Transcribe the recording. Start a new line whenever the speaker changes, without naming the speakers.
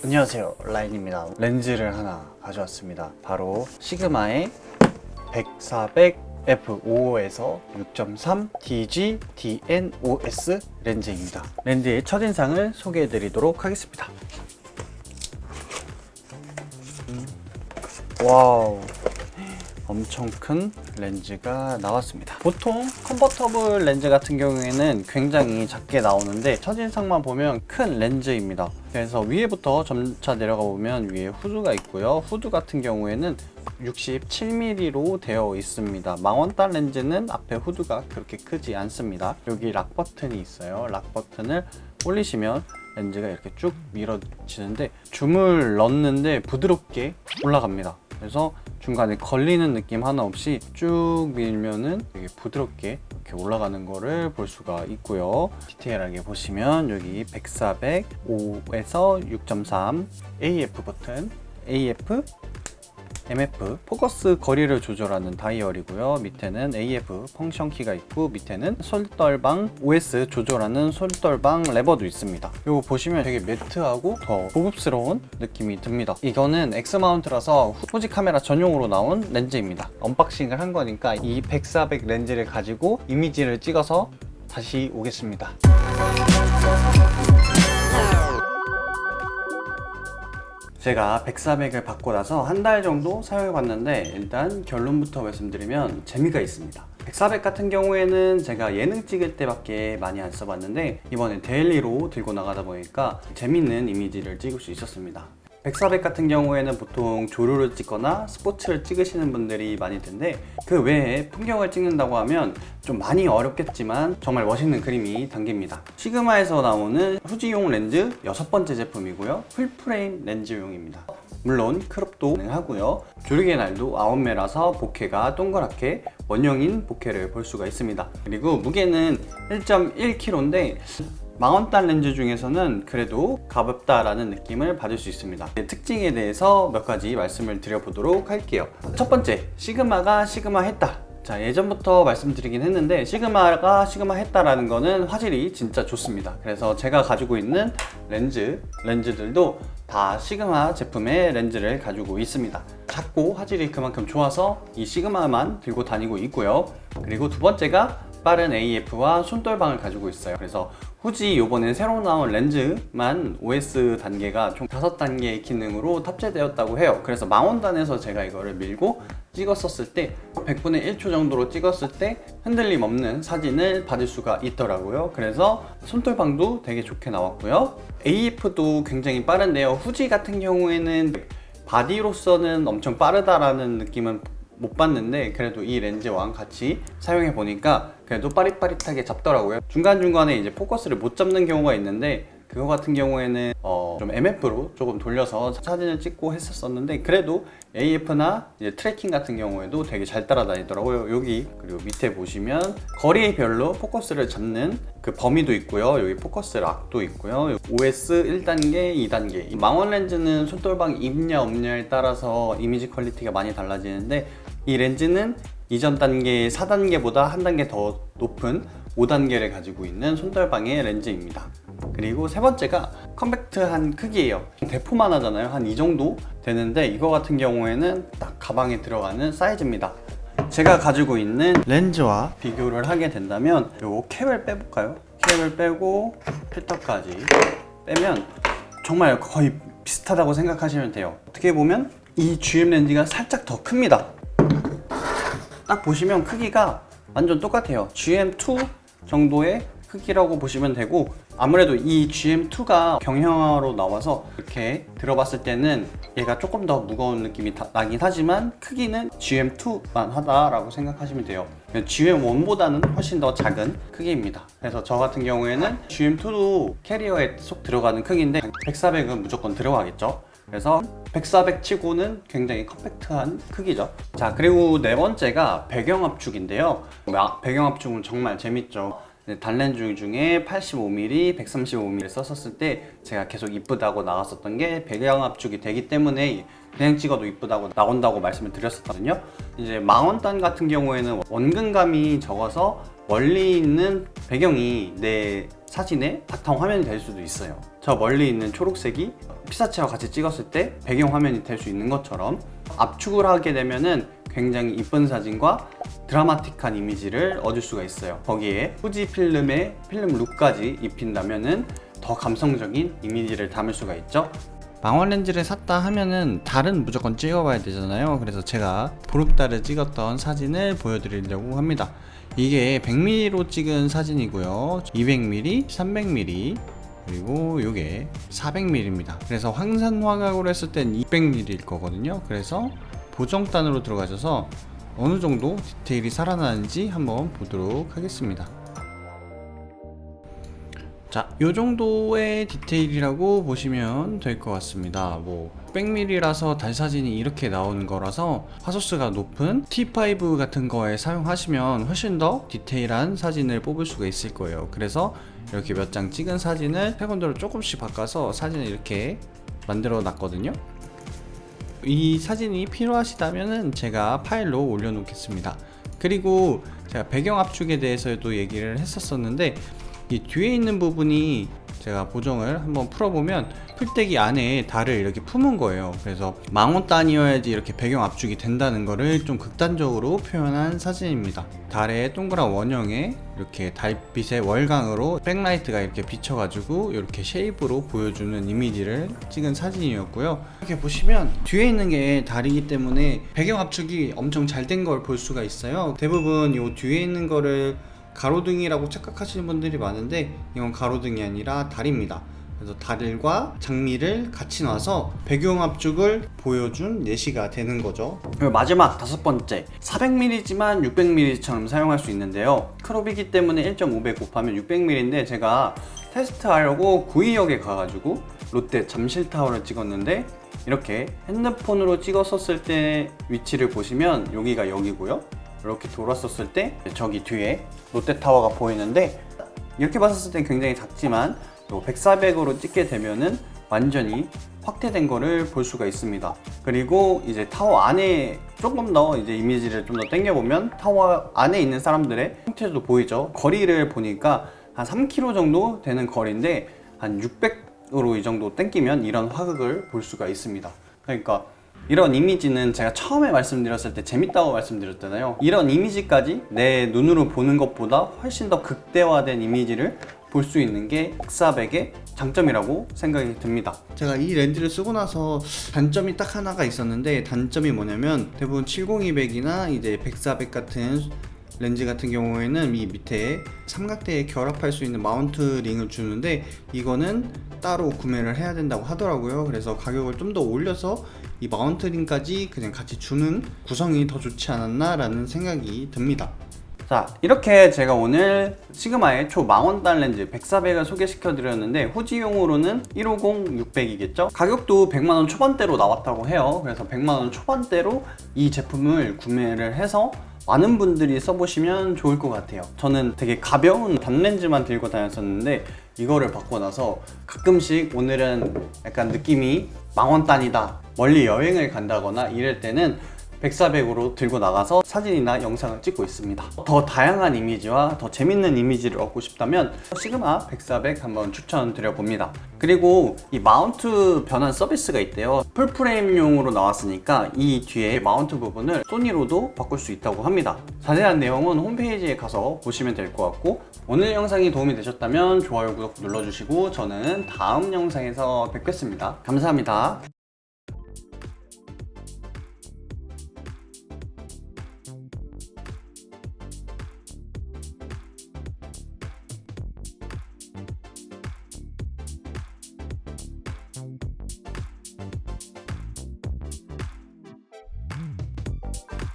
안녕하세요, 라인입니다. 렌즈를 하나 가져왔습니다. 바로 시그마의 100-400 f5에서 6.3 DG DNOS 렌즈입니다. 렌즈의 첫인상을 소개해 드리도록 하겠습니다. 와우, 엄청 큰 렌즈가 나왔습니다. 보통 컨버터블 렌즈 같은 경우에는 굉장히 작게 나오는데 첫인상만 보면 큰 렌즈입니다. 그래서 위에부터 점차 내려가 보면 위에 후드가 있고요. 후드 같은 경우에는 67mm로 되어 있습니다. 망원단 렌즈는 앞에 후드가 그렇게 크지 않습니다. 여기 락 버튼이 있어요. 락 버튼을 올리시면 렌즈가 이렇게 쭉 밀어지는데 줌을 넣는데 부드럽게 올라갑니다. 그래서 중간에 걸리는 느낌 하나 없이 쭉 밀면은 되게 부드럽게 이렇게 올라가는 거를 볼 수가 있고요. 디테일하게 보시면 여기 100-400 5에서 6.3 AF 버튼, AF MF 포커스 거리를 조절하는 다이얼이고요. 밑에는 AF 펑션 키가 있고 밑에는 솔덜방 OS 조절하는 솔덜방 레버도 있습니다. 이거 보시면 되게 매트하고 더 고급스러운 느낌이 듭니다. 이거는 X마운트라서 후지 카메라 전용으로 나온 렌즈입니다. 언박싱을 한 거니까 이 100-400 렌즈를 가지고 이미지를 찍어서 다시 오겠습니다. 제가 100-400을 받고 나서 한 달 정도 사용해 봤는데 일단 결론부터 말씀드리면 재미가 있습니다. 100-400 같은 경우에는 제가 예능 찍을 때밖에 많이 안 써봤는데 이번에 데일리로 들고 나가다 보니까 재밌는 이미지를 찍을 수 있었습니다. 100-400 같은 경우에는 보통 조류를 찍거나 스포츠를 찍으시는 분들이 많을 텐데 그 외에 풍경을 찍는다고 하면 좀 많이 어렵겠지만 정말 멋있는 그림이 담깁니다. 시그마에서 나오는 후지용 렌즈 6번째 제품이고요. 풀프레임 렌즈용입니다. 물론 크롭도 가능하고요. 조리개 날도 9매라서 보케가 동그랗게 원형인 보케를 볼 수가 있습니다. 그리고 무게는 1.1kg인데 망원단 렌즈 중에서는 그래도 가볍다라는 느낌을 받을 수 있습니다. 특징에 대해서 몇 가지 말씀을 드려보도록 할게요. 첫 번째, 시그마가 시그마 했다. 자, 예전부터 말씀드리긴 했는데 시그마가 시그마 했다라는 거는 화질이 진짜 좋습니다. 그래서 제가 가지고 있는 렌즈들도 다 시그마 제품의 렌즈를 가지고 있습니다. 작고 화질이 그만큼 좋아서 이 시그마만 들고 다니고 있고요. 그리고 두 번째가 빠른 AF와 손떨방을 가지고 있어요. 그래서 후지 요번에 새로 나온 렌즈만 OS 단계가 총 5단계의 기능으로 탑재되었다고 해요. 그래서 망원단에서 제가 이거를 밀고 찍었었을 때 100분의 1초 정도로 찍었을 때 흔들림 없는 사진을 받을 수가 있더라고요. 그래서 손떨방도 되게 좋게 나왔고요. AF도 굉장히 빠른데요. 후지 같은 경우에는 바디로서는 엄청 빠르다라는 느낌은 못 봤는데 그래도 이 렌즈와 같이 사용해 보니까 그래도 빠릿빠릿하게 잡더라고요. 중간중간에 이제 포커스를 못 잡는 경우가 있는데 그거 같은 경우에는 좀 MF로 조금 돌려서 사진을 찍고 했었는데 그래도 AF나 이제 트래킹 같은 경우에도 되게 잘 따라다니더라고요. 여기 그리고 밑에 보시면 거리별로 포커스를 잡는 그 범위도 있고요. 여기 포커스 락도 있고요. OS 1단계, 2단계. 망원 렌즈는 손떨방이 있냐 없냐에 따라서 이미지 퀄리티가 많이 달라지는데 이 렌즈는 이전 단계 4단계보다 한 단계 더 높은 5단계를 가지고 있는 손떨방의 렌즈입니다. 그리고 세 번째가 컴팩트한 크기예요. 대포만 하잖아요. 한 이 정도 되는데 이거 같은 경우에는 딱 가방에 들어가는 사이즈입니다. 제가 가지고 있는 렌즈와 비교를 하게 된다면 요 캡을 빼볼까요? 캡을 빼고 필터까지 빼면 정말 거의 비슷하다고 생각하시면 돼요. 어떻게 보면 이 GM 렌즈가 살짝 더 큽니다. 딱 보시면 크기가 완전 똑같아요. GM2 정도의 크기라고 보시면 되고 아무래도 이 GM2가 경형화로 나와서 이렇게 들어봤을 때는 얘가 조금 더 무거운 느낌이 나긴 하지만 크기는 GM2만 하다라고 생각하시면 돼요. GM1보다는 훨씬 더 작은 크기입니다. 그래서 저 같은 경우에는 GM2도 캐리어에 쏙 들어가는 크기인데 100-400은 무조건 들어가겠죠. 그래서 100-400 치고는 굉장히 컴팩트한 크기죠. 자, 그리고 네 번째가 배경 압축인데요. 배경 압축은 정말 재밌죠. 단렌즈 중에 85mm, 135mm 썼었을 때 제가 계속 이쁘다고 나왔었던 게 배경 압축이 되기 때문에 그냥 찍어도 이쁘다고 나온다고 말씀을 드렸었거든요. 이제 망원단 같은 경우에는 원근감이 적어서 멀리 있는 배경이 내 사진의 바탕 화면이 될 수도 있어요. 저 멀리 있는 초록색이 피사체와 같이 찍었을 때 배경화면이 될 수 있는 것처럼 압축을 하게 되면은 굉장히 이쁜 사진과 드라마틱한 이미지를 얻을 수가 있어요. 거기에 후지 필름의 필름 룩까지 입힌다면은 더 감성적인 이미지를 담을 수가 있죠. 망원 렌즈를 샀다 하면은 달은 무조건 찍어봐야 되잖아요. 그래서 제가 보름달을 찍었던 사진을 보여드리려고 합니다. 이게 100mm로 찍은 사진이고요. 200mm, 300mm, 그리고 이게 400mm입니다. 그래서 황산 화각으로 했을 땐 200mm일 거거든요. 그래서 보정단으로 들어가셔서 어느 정도 디테일이 살아나는지 한번 보도록 하겠습니다. 자, 요 정도의 디테일이라고 보시면 될 것 같습니다. 100mm라서 달 사진이 이렇게 나오는 거라서 화소수가 높은 T5 같은 거에 사용하시면 훨씬 더 디테일한 사진을 뽑을 수가 있을 거예요. 그래서 이렇게 몇 장 찍은 사진을 색온도를 조금씩 바꿔서 사진을 이렇게 만들어 놨거든요. 이 사진이 필요하시다면 제가 파일로 올려놓겠습니다. 그리고 제가 배경 압축에 대해서도 얘기를 했었는데 이 뒤에 있는 부분이 제가 보정을 한번 풀어보면 풀떼기 안에 달을 이렇게 품은 거예요. 그래서 망원단이어야지 이렇게 배경 압축이 된다는 거를 좀 극단적으로 표현한 사진입니다. 달의 동그란 원형에 이렇게 달빛의 월광으로 백라이트가 이렇게 비쳐가지고 이렇게 쉐입으로 보여주는 이미지를 찍은 사진이었고요. 이렇게 보시면 뒤에 있는 게 달이기 때문에 배경 압축이 엄청 잘 된 걸 볼 수가 있어요. 대부분 이 뒤에 있는 거를 가로등이라고 착각하시는 분들이 많은데 이건 가로등이 아니라 달입니다. 그래서 달과 장미를 같이 놔서 배경 압축을 보여준 예시가 되는 거죠. 그리고 마지막 5번째, 400mm지만 600mm처럼 사용할 수 있는데요. 크롭이기 때문에 1.5배 곱하면 600mm인데 제가 테스트하려고 구의역에 가가지고 롯데 잠실타워를 찍었는데 이렇게 핸드폰으로 찍었었을 때 위치를 보시면 여기가 여기고요. 이렇게 돌았었을 때 저기 뒤에 롯데타워가 보이는데 이렇게 봤었을 때 굉장히 작지만 100/400으로 찍게 되면은 완전히 확대된 거를 볼 수가 있습니다. 그리고 이제 타워 안에 조금 더 이제 이미지를 좀 더 당겨보면 타워 안에 있는 사람들의 형태도 보이죠. 거리를 보니까 한 3km 정도 되는 거리인데 한 600으로 이 정도 당기면 이런 화각을 볼 수가 있습니다. 그러니까 이런 이미지는 제가 처음에 말씀드렸을 때 재밌다고 말씀드렸잖아요. 이런 이미지까지 내 눈으로 보는 것보다 훨씬 더 극대화된 이미지를 볼 수 있는 게 100/400의 장점이라고 생각이 듭니다. 제가 이 렌즈를 쓰고 나서 단점이 딱 하나가 있었는데, 단점이 뭐냐면 대부분 70-200이나 이제 100/400 같은 렌즈 같은 경우에는 이 밑에 삼각대에 결합할 수 있는 마운트 링을 주는데 이거는 따로 구매를 해야 된다고 하더라고요. 그래서 가격을 좀 더 올려서 이 마운트 링까지 그냥 같이 주는 구성이 더 좋지 않았나 라는 생각이 듭니다. 자, 이렇게 제가 오늘 시그마의 초망원단 렌즈 100/400을 소개시켜 드렸는데 후지용으로는 150, 600이겠죠? 가격도 100만원 초반대로 나왔다고 해요. 그래서 100만원 초반대로 이 제품을 구매를 해서 많은 분들이 써보시면 좋을 것 같아요. 저는 되게 가벼운 단렌즈만 들고 다녔었는데 이거를 받고 나서 가끔씩 오늘은 약간 느낌이 망원단이다, 멀리 여행을 간다거나 이럴 때는 100/400으로 들고 나가서 사진이나 영상을 찍고 있습니다. 더 다양한 이미지와 더 재밌는 이미지를 얻고 싶다면 시그마 100/400 한번 추천드려 봅니다. 그리고 이 마운트 변환 서비스가 있대요. 풀프레임용으로 나왔으니까 이 뒤에 마운트 부분을 소니로도 바꿀 수 있다고 합니다. 자세한 내용은 홈페이지에 가서 보시면 될 것 같고, 오늘 영상이 도움이 되셨다면 좋아요, 구독 눌러주시고 저는 다음 영상에서 뵙겠습니다. 감사합니다.